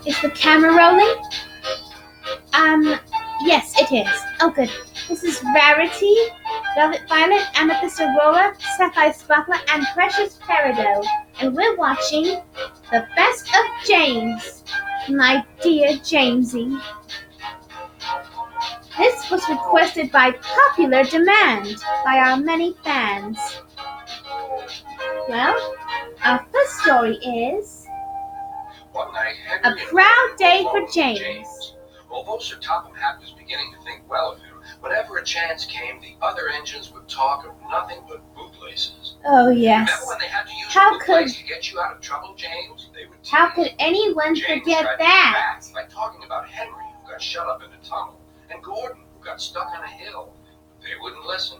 Is the camera rolling? Yes, it is. Oh, good. This is Rarity, Velvet Violet, Amethyst Aurora, Sapphire Sparkler, and Precious Peridot. And we're watching The Best of James, my dear Jamesy. This was requested by popular demand by our many fans. Well, our first story is A Proud Day for James. Although Sir Topham Hatt was beginning to think well of him, whenever a chance came, the other engines would talk of nothing but bootlaces. Oh, yes. Remember when they had to use a bootlace to get you out of trouble, James? They would How could anyone forget that? By talking about Henry, who got shut up in a tunnel, and Gordon, who got stuck on a hill. They wouldn't listen.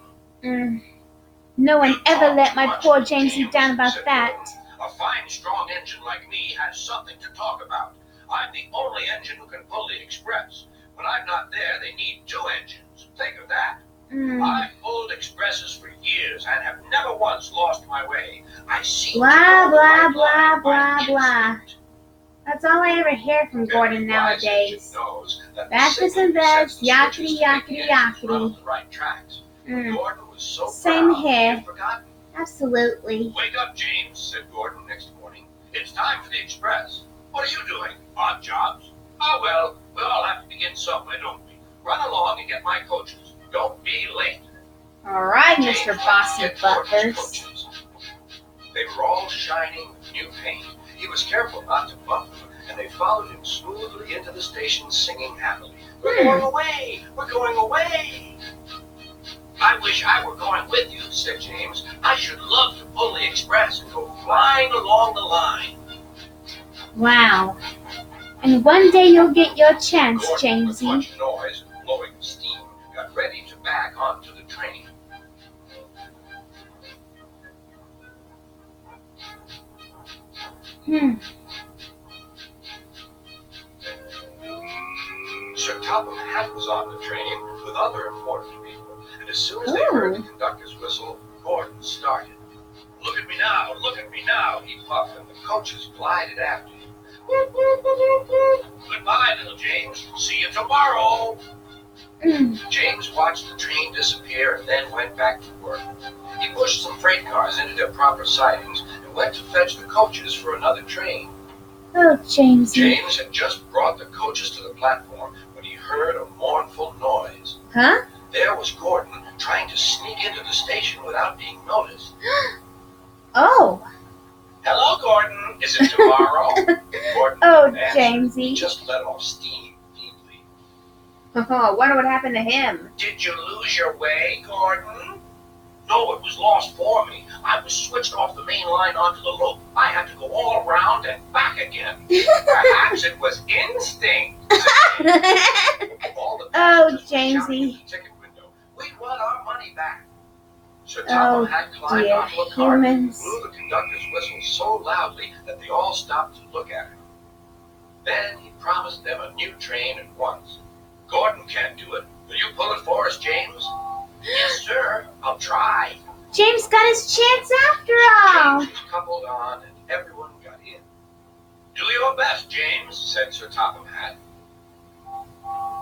No one ever let my poor Jamesy down about that. A fine, strong engine like me has something to talk about. I'm the only engine who can pull the express. When I'm not there, they need two engines. Think of that. I've pulled expresses for years and have never once lost my way. I see. Blah, blah, blah, blah, blah. That's all I ever hear from Gordon nowadays. Backwards and beds, yakety, yakety, yakety. Same here. Absolutely. Wake up, James, said Gordon next morning. It's time for the express. What are you doing? Odd jobs? Oh, well, we all have to begin somewhere, don't we? Run along and get my coaches. Don't be late. All right, Mr. Bossy Butlers. They were all shining with new paint. He was careful not to bump them, and they followed him smoothly into the station singing happily. We're going away! We're going away! I wish I were going with you, said James. I should love to pull the express and go flying along the line. Wow. And one day you'll get your chance, Gordon, with Jamesy. much noise and blowing steam, got ready to back onto the train. Sir Topham Hatt was on the train with other important people, and as soon as they heard the conductor's whistle, Gordon started. Look at me now, he puffed, and the coaches glided after him. Goodbye, little James. See you tomorrow. James watched the train disappear and then went back to work. He pushed some freight cars into their proper sidings and went to fetch the coaches for another train. Oh, Jamesy. James had just brought the coaches to the platform when he heard a mournful noise. Huh? There was Gordon trying to sneak into the station without being noticed. Oh. Hello, Gordon. Is it tomorrow? Gordon Jamesy. He just let off steam feebly. I wonder what happened to him. Did you lose your way, Gordon? No, it was lost for me. I was switched off the main line onto the loop. I had to go all around and back again. Perhaps it was instinct. Oh, Jamesy. We want our money back. Sir Topham Hatt climbed onto a car and blew the conductor's whistle so loudly that they all stopped to look at him. Then he promised them a new train at once. Gordon can't do it. Will you pull it for us, James? Yes, sir. I'll try. James got his chance after all. James was coupled on and everyone got in. Do your best, James, said Sir Topham Hatt.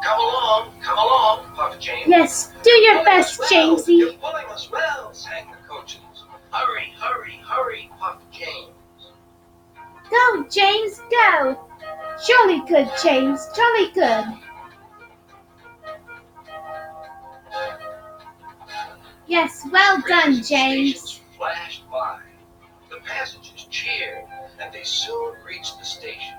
Come along, puffed James. Yes, do your best, Jamesy. You're pulling us well, sang the coaches. Hurry, hurry, hurry, puffed James. Go, James, go. Jolly good, James, jolly good. Yes, well done, James. Flashed by. The passengers cheered, and they soon reached the station.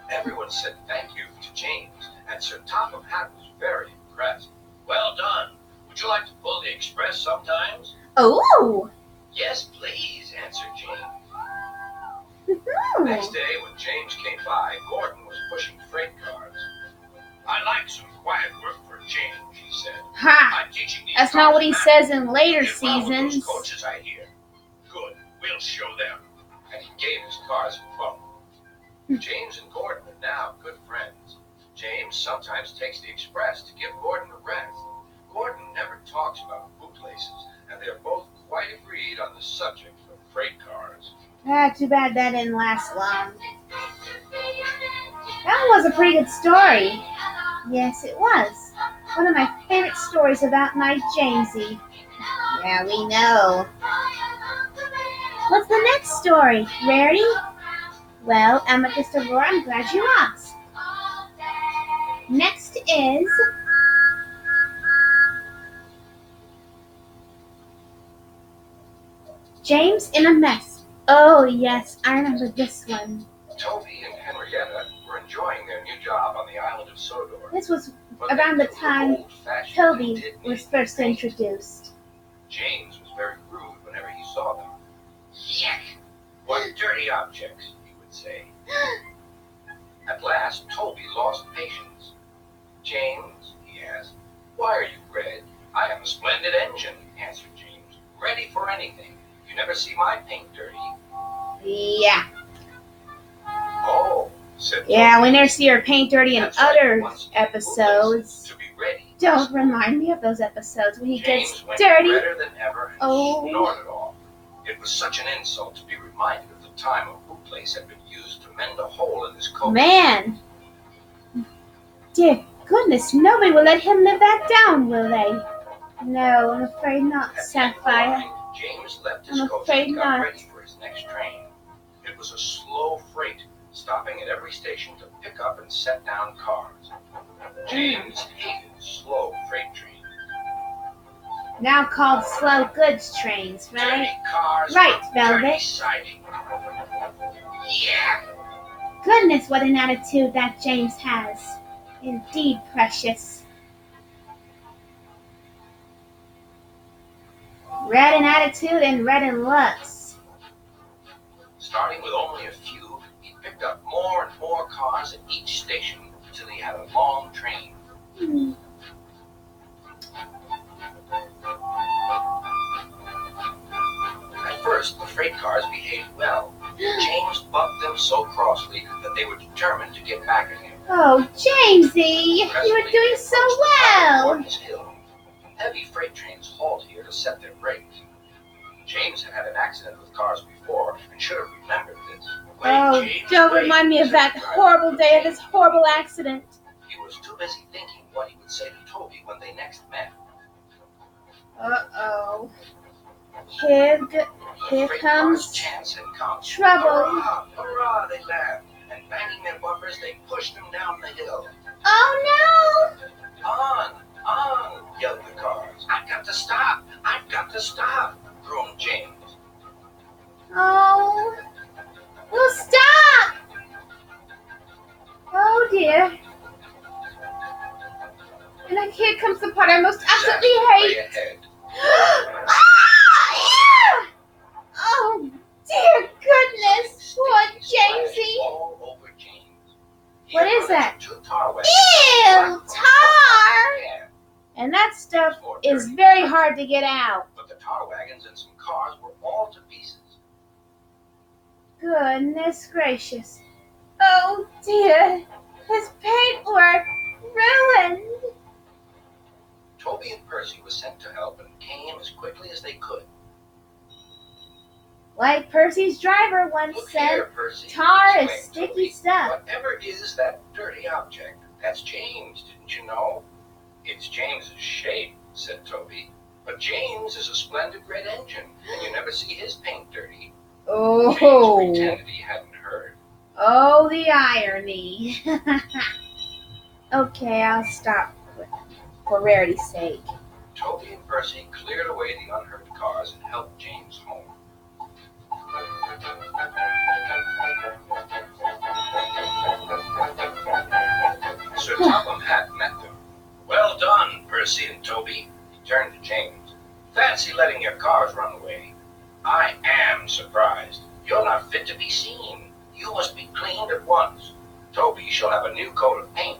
Everyone said thank you to James, and Sir Topham Hatt was very impressed. Well done. Would you like to pull the express sometimes? Oh! Yes, please, answered James. The next day, when James came by, Gordon was pushing freight cars. I like some quiet work for a change, he said. Ha! I'm teaching these That's not what he says in later seasons. Those coaches, I hear. Good, we'll show them. And he gave his cars a bump. James and Gordon are now good friends. James sometimes takes the express to give Gordon a rest. Gordon never talks about bootlaces, and they're both quite agreed on the subject of freight cars. Too bad that didn't last long. That was a pretty good story. Yes, it was. One of my favorite stories about my Jamesy. Yeah, we know. What's the next story? Rarity? Well, Amethyst Aurora, I'm glad you asked. Next is James in a Mess. Oh, yes, I remember this one. Toby and Henrietta were enjoying their new job on the island of Sodor. This was around the time Toby was first introduced. James was very rude whenever he saw them. Yuck! What dirty objects, he would say. At last, Toby lost patience. James, he asked, why are you red? I have a splendid engine, answered James. Ready for anything. You never see my paint dirty. Yeah. Oh, said Toby. Yeah, we never see her paint dirty in That's other right, once episodes. to be ready. Don't remind me of those episodes when he James gets went dirty. redder than ever and Oh. snorted off. It was such an insult to be reminded of the time a bootlace had been used to mend a hole in his coat. Man. Dear goodness, nobody will let him live that down, will they? No, I'm afraid not, At the end of the Sapphire. line, James left his I'm coach afraid and got not. ready for his next train. It was a slow freight, stopping at every station to pick up and set down cars. James hated slow freight trains. Now called slow goods trains, Dirty right? cars, Right, dirty Velvet. siding. Yeah. Goodness, what an attitude that James has. Indeed, precious. Red in attitude and red in looks. Starting with only a few, he picked up more and more cars at each station until he had a long train. Hmm. At first, the freight cars behaved well. James bumped them so crossly that they were determined to get back at him. Oh, Jamesy, you were doing so well. Gordon's Hill. Heavy freight trains halt here to set their brakes. James had had an accident with cars before and should have remembered this. Wait, Oh, James, don't wait, remind me of said that the driver. horrible day of this horrible accident. He was too busy thinking what he would say to Toby when they next met. Uh-oh. Here Freight comes cars' chance had come. trouble. Hurrah! Hurrah! They laughed, and banging their bumpers, they pushed him down the hill. Oh, On! Yelled the cars. I've got to stop! I've got to stop! Groaned James. no. Oh. Well, stop. Oh, dear. And then here comes the part I most absolutely Way hate. ahead. Ah, yeah! Oh, dear goodness. Poor Jamesy. All over James. He What had is run that? into 2 tar wagons. Ew, tar. Yeah, And that stuff more is dirty. very hard to get out. But the tar wagons and some cars were all to pieces. Goodness gracious. Oh, dear. His paintwork ruined. Toby and Percy were sent to help and came as quickly as they could. Like Percy's driver once Look said, here, Percy, tar is exclaimed sticky Toby. stuff. Whatever is that dirty object? That's James, didn't you know? It's James's shape, said Toby. But James is a splendid red engine, and you never see his paint dirty. James Oh, pretended he hadn't heard. oh, the irony. Okay, I'll stop for Rarity's sake. Toby and Percy cleared away the unhurt cars and helped James home. Sir Topham Hatt met them. Well done, Percy and Toby. He turned to James. Fancy letting your cars run away. I am surprised. You're not fit to be seen. You must be cleaned at once. Toby shall have a new coat of paint.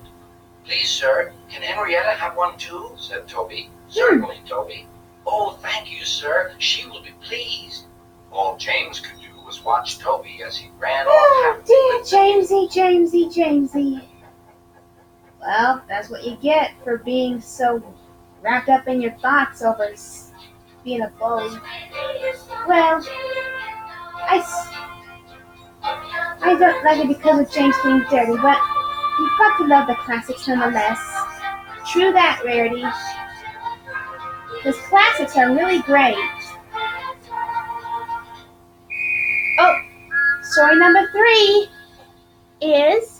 Please, sir, can Henrietta have one too? Said Toby. Certainly, Toby. Oh, thank you, sir. She will be pleased. All James could do was watch Toby as he ran off Oh, happily dear with them. Jamesy. Well, that's what you get for being so wrapped up in your thoughts over being a bully. Well, I don't like it because of James being dirty, but You've got to love the classics nonetheless. True that, Rarity. Those classics are really great. Oh, story number 3 is